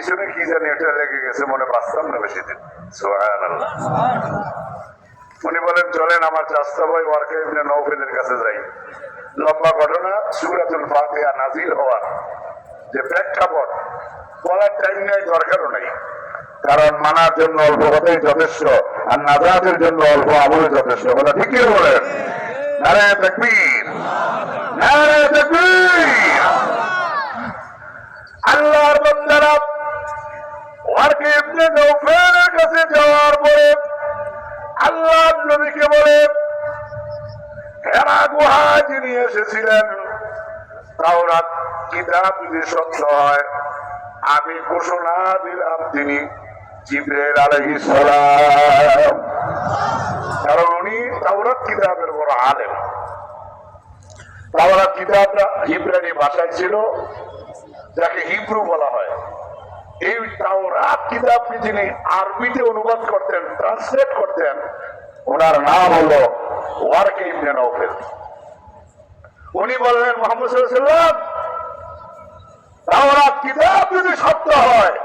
পিছনে কি জানি এটা লেগে গেছে, মনে বাঁচতাম না বেশি দিন। সুবহানাল্লাহ। উনি বলেন চলেন আমার চাচা ভাই ওয়ারকা ইবনে নওফেলের কাছে যাই। লম্বা ঘটনা, সূরাতুল ফাতিহা নাজিল হওয়ার যে প্রেক্ষাপট বলার টাইম নেই, দরকারও নাই, কারণ মানার জন্য অল্প কথাই যথেষ্ট, আর নাজাতের জন্য অল্প আমলে যথেষ্ট। কথা ঠিক কি বলেন? নারে তাকবীর, নারে তাকবীর। আল্লাহর বান্দারা ওয়ারকা ইবনে নওফেলের কাছে যাওয়ার পরে আল্লাহর নবীকে বলে, হেরা গুহায় যিনি এসেছিলেন, তাওরাত কিতাব যদি সত্য হয়, আমি ঘোষণা দিলাম তিনি জিবরাইল আলাইহিস সালাম। কারণ উনি তাওরাত কিতাবের বড় আলেম। তাওরাত কিতাবটা হিব্রানি ভাষায় ছিল, যাকে হিব্রু বলা হয়। এই তাওরাত কিতাবটি যিনি আরবিতে অনুবাদ করতেন, ট্রান্সলেট করতেন, ওনার নাম হলো ওয়ারকা ইবনে নওফেল। উনি বললেন, মুহাম্মদ সাল্লাল্লাহু আলাইহি ওয়াসাল্লাম, তাওরাত কিতাব যদি সত্য হয়,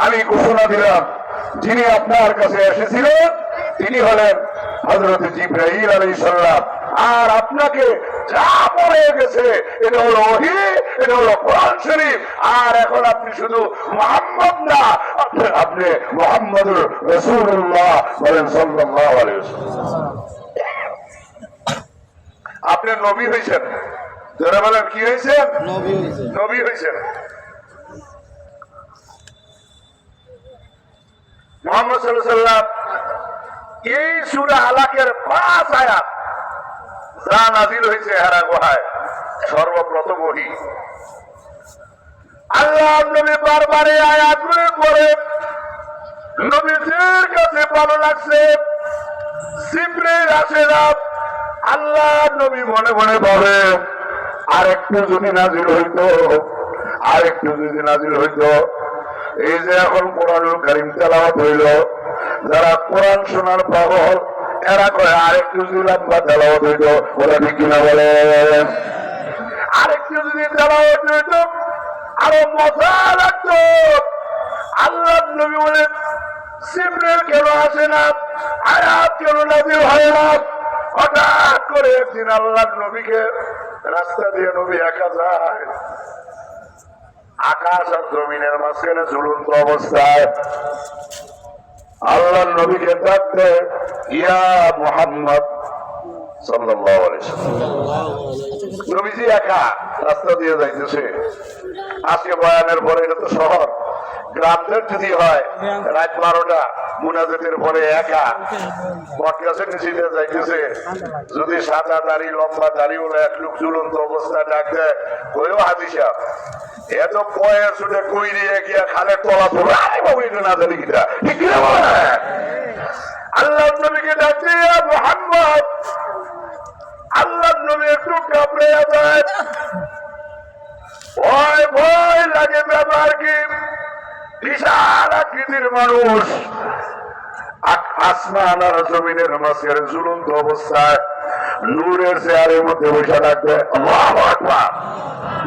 আমি ঘোষণা দিলাম যিনি আপনার কাছে এসেছিলেন তিনি হলেন হযরত জিবরাইল আলাইহিস সালাম। আর আপনাকে যা পড়ে গেছে এটা হলো ওহী, এটা হলো কোরআন শরীফ। আর এখন আপনি শুধু মুহাম্মদ না, আপনি মুহাম্মদুর রাসূলুল্লাহ বলেন সাল্লাল্লাহু আলাইহি ওয়াসাল্লাম। আপনি নবী হয়েছেন। যারা বলেন কি হয়েছেন? নবী হয়েছেন। মুহাম্মদ সাল্লাল্লাহু আলাইহি ওয়াসাল্লাম এই সূরা আলাকের 5 আয়াত যা নাযিল হয়েছে হেরা গুহায়, সর্বপ্রথম ওহী। আল্লাহ নবী বারবার এই আয়াতগুলো পড়ে নবীজির কাছে ভালো লাগছে। জিবরাইল আসে না। আল্লাহ নবী মনে মনে ভাবে, আরেকটু যদি নাযিল হইতো, আরেকটু যদি নাযিল হইতো। এই যে এখন কোরআনুল কারীম তেলাওয়াত হইল, যারা কোরআন শোনার পাগল এরা কয় আরেকটু যদি লম্বা তেলাওয়াত হইতো। ওরা ঠিক কিনা বলে? আরেকটু যদি তেলাওয়াত হইতো আরো মজা লাগতো। আল্লাহ নবী বলেন, জিবরাইল কেন আসে না, আয়াত কেন নাযিল হয় না? হঠাৎ করে একদিন আল্লাহ নবীকে রাস্তা দিয়ে নবী একা যায়, আকাশ আর জমিনের মাঝখানে ঝুলন্ত অবস্থায় আল্লাহ নবীকে ডাকতে, ইয়া মুহাম্মদ সাল্লাল্লাহু আলাইহি ওয়াসাল্লাম। নবীজি একা রাস্তা দিয়ে যাইতেছে। আজকে বয়ানের পরে, এটা তো শহর, গ্রামদের যদি হয় রাত 12টা মুনাজাতের পরে একা বটগাছের নিচে দিয়ে যাইতেছে, যদি সাদা দাড়ি লম্বা দাড়ি ওলা এক লোক ঝুলন্ত অবস্থায় ডাক দেয়, কইও হাজি সাহেব, এত পয়ের ছুটে কই দিয়ে গিয়া খালের তলা পড়ে, আরে বাবু এটা না জানি কিনা, ঠিক কিনা বলে? আল্লাহ নবীকে ডাক দিয়ে মুহাম্মদ। আল্লাহ নবী একটু কাঁপড়ে যায়, ভয় ভয় লাগে। ব্যাপার কি? বিশাল আকৃতির মানুষ, আসমান আর জমিনের মাঝখানে ঝুলন্ত অবস্থায় নূরের চেয়ারের মধ্যে বসে থাকবে, আল্লাহু আকবার,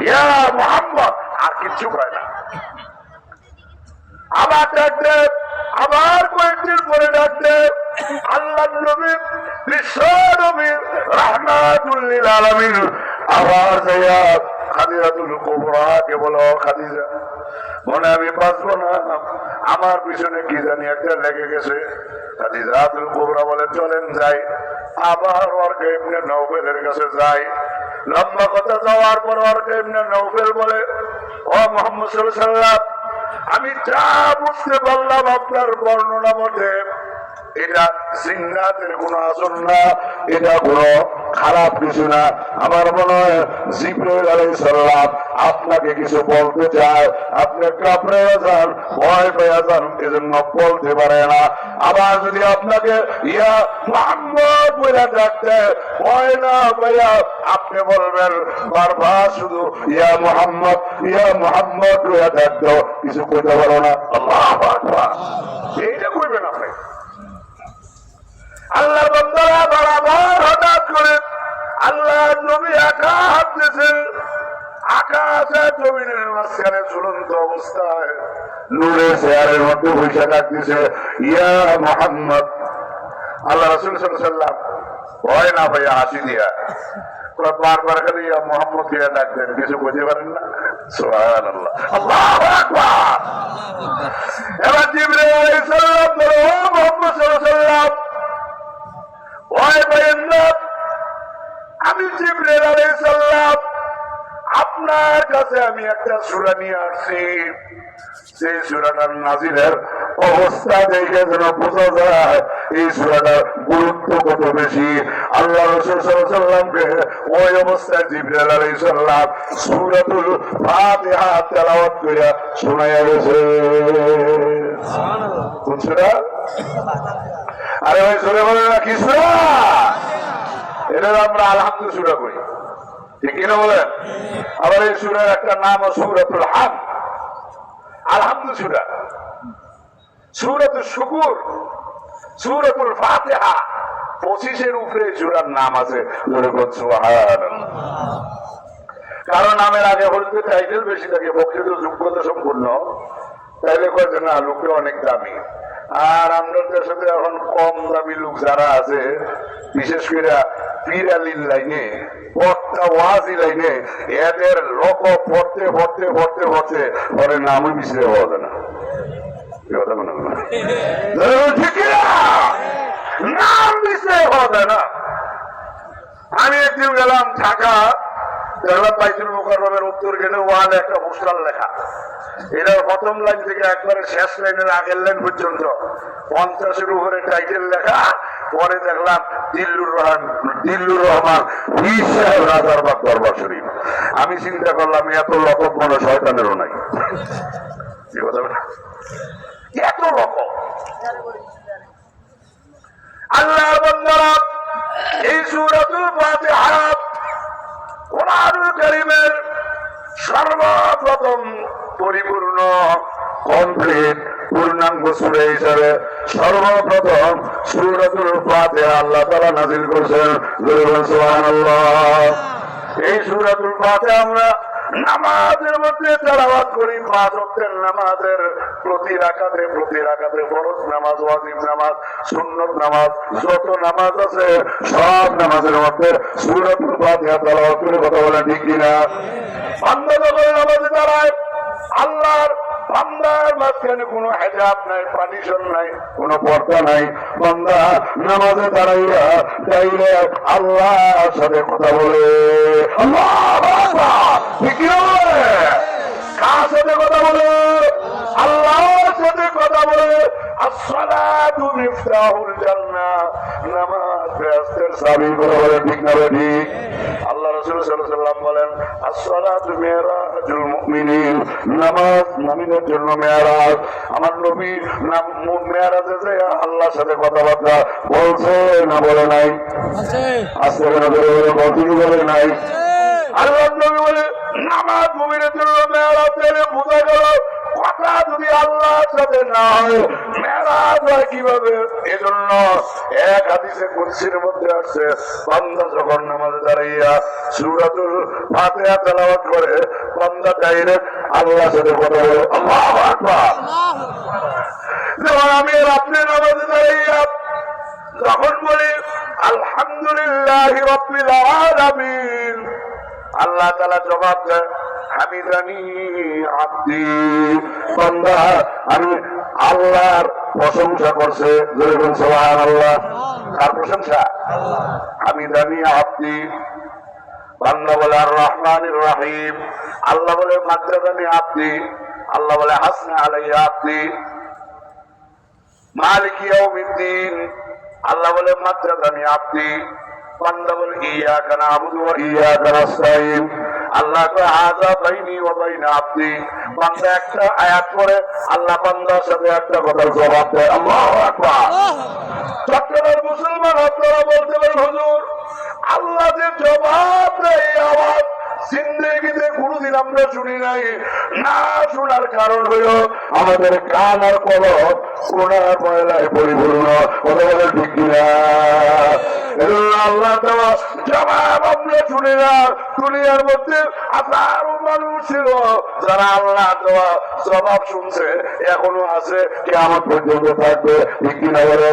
ইয়া মুহাম্মদ। আর কিচ্ছু কয় না। আবার ডাকতে, আবার কয়েকদিন পরে ডাকতে, আল্লাহ নবী বিশ্ব নবী রাহমাতুল লিল আলামিন আবার যাইয়া খাদিজাতুল কুবরাকে বলো, খাদিজা মনে আমি বাঁচবো না, আমার পিছনে কি জানি একটা লেগে গেছে। খাদিজাতুল কুবরা বলে, চলেন যাই। আবার ওয়ারকা ইবনে নওফেলের কাছে যাই। লম্বা কথা যাওয়ার পর ওয়ারকা ইবনে নওফেল বলে, ও মুহাম্মদ সাল্লাল্লাহু আলাইহি ওয়াসাল্লাম, আমি যা বুঝতে পারলাম আপনার বর্ণনা মধ্যে, এটা জিন্নাতের কোন আসর না, এটা কোন খারাপ কিছু না। আমার মনে হয় জিবরাইল আলাইহিস সালাম আপনাকে কিছু বলতে চায়, আপনি কাঁপড়ে যান, ভয় পেয়ে যান, এজন্য বলতে পারে না। আবার যদি আপনাকে ইয়া মুহাম্মদ বলে ডাকতে, ভয় না ভাইয়া আপনি বলবেন বারবার শুধু ইয়া মুহাম্মদ, ইয়া মুহাম্মদ বলে ডাকতো, কিছু কইতে পারো না। আল্লাহু আকবার। এইটা কইবেন আপনি। আল্লাহ বান্দারা বরাবর হঠাৎ করে আল্লাহ নবী একা হাঁটতেছেন। আকাশ আর জমিনের মাঝখানে ঝুলন্ত অবস্থায় নূরে চেয়ারের মধ্যে বৈশা ডাকতেছে, ইয়া মুহাম্মদ। আল্লাহ রাসূল সাল্লাল্লাহু আলাইহি ওয়াসাল্লাম ভয় না ভাইয়া হাসি দিয়া বারবার খালি ইয়া মুহাম্মদ দিয়া ডাকতেন, কিছু বুঝতে পারেন না। সুবহানাল্লাহ, আল্লাহু আকবার। এবার জিবরাইল আলাইহিস সালাম বলে, ও মুহাম্মদ সাল্লাল্লাহু আলাইহি ওয়াসাল্লাম ভয় পাবেন না, আমি জিবরাইল আলাইহিস সালাম আপনার কাছে আমি একটা সূরা নিয়ে আসছি, সেই সূরাটার নাজিলের অবস্থা দেখে যেন বোঝা যায় এই সূরাটার গুরুত্ব কত বেশি। আল্লাহ রাসূল সাল্লাল্লাহু আলাইহি ওয়াসাল্লামকে ওই অবস্থায় জিবরাইল আলাইহিস সালাম সূরাতুল ফাতিহা তেলাওয়াত করে শোনায়া গেছে। সুবহানাল্লাহ। কোন সূরা? আরে ভাই সূরা বলে না, কি সূরা? এটা আমরা আলহামদুলিল্লাহ সূরা কই, ঠিক কিনা বলেন? আবার এই সূরার একটা নাম সূরাতুল হামদ, আলহামদুলিল্লাহ সূরা, সূরাতুল শুকর, সূরাতুল ফাতিহা, 25-এর উপরে সূরার নাম আছে। কারণ নামের আগে হলতে টাইটেল বেশি থাকে, বক্তৃতা যোগ্যতা সম্পূর্ণ, তাইলে কয়েছে না লোকে অনেক দামি। আর আমাদের সাথে এখন কম দামি লোক যারা আছে, বিশেষ করে পিরালির লাইনে, পড়তা ওয়াজি লাইনে, এদের লোক পড়তে পড়তে পড়তে পড়তে পরে নামও মিশে হওয়া যায় না। নাম মিশে হওয়া যায় না। আমি একদিন গেলাম ঢাকা, দেখলাম বাইতুল মুকাররমের উত্তর গেটে ওয়ালে একটা পোস্টার লেখা, এটা প্রথম লাইন থেকে একবারে শেষ লাইনের আগের লাইন পর্যন্ত 50-এর উপরে টাইটেল লেখা। পরে দেখলাম দিল্লুর রহমান পীর সাহেব রাজারবাগ দরবার শরীফ। আমি চিন্তা করলাম এত লকব মনে শয়তানেরও নাই, এত লকব। আল্লাহর বান্দারা, এই সূরাতুল ফাতিহা কোরআনুল কারীমের সর্বপ্রথম পরিপূর্ণ কমপ্লিট পূর্ণাঙ্গ সূরা হিসাবে সর্বপ্রথম সূরাতুল ফাতিহা আল্লাহ তাআলা নাযিল করেছেন। সুবহানাল্লাহ। এই সূরাতুল ফাতিহা আমরা নামাজের মধ্যে তেলাওয়াত করি। 5 ওয়াক্তের নামাজের প্রতি রাকাতে ফরজ নামাজ, ওয়াজিব নামাজ, সুন্নত নামাজ, যত নামাজ আছে সব নামাজের মধ্যে সূরাতুল ফাতিহা তেলাওয়াত করে। কথা বলেন ঠিক কিনা? বান্দা যখন নামাজে দাঁড়ায়, আল্লাহর বান্দার মাঝখানে কোনো হেজাব নাই, পার্টিশন নাই, কোনো পর্দা নাই। বান্দা নামাজে দাঁড়াইয়া ডাইরেক্ট আল্লাহর সাথে কথা বলে। আল্লাহু আকবার। ঠিক নয়? কার সাথে কথা বলে? আল্লাহর সাথে কথা বলে। আসসালাতু মিফতাহুল জান্নাহ, নামাজ বেহেশতের চাবি। কথা বলে ঠিক না ঠিক? আল্লাহ রাসূল সাল্লাল্লাহু আলাইহি ওয়াসাল্লাম বলেন, আসসালাতু মিরাজুল মুমিনিন, নামাজ মুমিনের জন্য মেরাজ। আমার নবী মেরাজে যায় আল্লাহর সাথে কথাবার্তা বলছে না বলে নাই? আজকে বলে নাই? আল্লাহ নবী বলে নামাজ মুমিনের জন্য মেরাজ। তাহলে বোঝা গেল কথা যদি আল্লাহর সাথে না হয় মেরাজ হয় কিভাবে? এজন্য এক হাদিসে কুরসির মধ্যে আসছে, বান্দা যখন নামাজে দাঁড়াইয়া সূরাতুল ফাতিহা তেলাওয়াত করে, বান্দা ডাইরেক্ট আল্লাহর সাথে কথা বলে। আল্লাহু আকবার। যেমন আমি আর আপনি নামাজে দাঁড়াইয়া যখন বলি আলহামদুলিল্লাহি রাব্বিল আলামিন, আল্লাহ তাআলা জবাব দেয় হামিদানি আব্দি, বান্দা আমি আল্লাহর প্রশংসা করছে। বলুন সুবহানাল্লাহ। কার প্রশংসা? আল্লাহ। হামিদানি আব্দি, বান্দা বলে আর রহমানির রহিম, আল্লাহ বলে মাদ্দানি আব্দি, আল্লাহ বলে হাসনা আলাইয়া আব্দি, মালিক ইয়াউমিদ্দিন, আল্লাহ বলে মাদ্দানি আব্দি, বান্দা বলে ইয়াকা না'বুদু ওয়া ইয়াকা নাস্তাঈন, আল্লাহ কয় হাযা বাইনি ওয়া বাইনা আব্দি। বান্দা একটা আয়াত পড়ে, আল্লাহ বান্দার সাথে একটা কথার জবাব দেয়। আল্লাহু আকবার। চট্টগ্রামের মুসলমান আপনারা বলতে পারেন হুজুর, আল্লাহ যে জবাব দেয় এই আওয়াজ জিন্দেগিতে কোনোদিন আমরা শুনি নাই। না শোনার কারণ হলো আমাদের কান আর কলম গুনার ময়লায় পরিপূর্ণ। কথা বলে ঠিক কিনা? আল্লাহ দেওয়া জবাব আমরা শুনি না। দুনিয়ার মধ্যে হাজারো মানুষ ছিল যারা আল্লাহ দেওয়া জবাব শুনছে, এখনো আছে, কিয়ামত পর্যন্ত থাকবে। ঠিক কিনা বলে?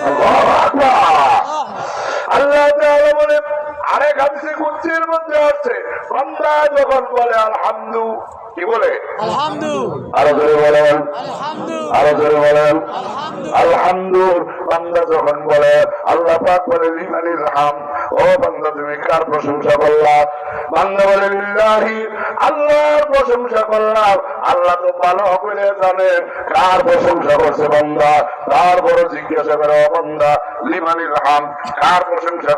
আল্লাহু আকবার। আল্লাহ তাআলা বলে আরেক হাদিসে কুদসির মধ্যে আছে, বান্দা যখন বলে আলহামদু, কি বলে? আলহামদু। আরো জোরে বলেন, আলহামদু। আরো জোরে বলেন, আলহামদু। আলহামদু। বান্দা যখন বলে, আল্লাহ পাক বলে লিমানিল হাম, ও বান্দা তুমি কার প্রশংসা করলা? বান্দা বলে লিল্লাহি, আল্লাহর প্রশংসা করলাম। আল্লাহ তো ভালো করে জানে কার প্রশংসা করছে বান্দা। তারপরে জিজ্ঞাসা করে, ও বান্দা লিমানিল হাম, কার প্রশংসা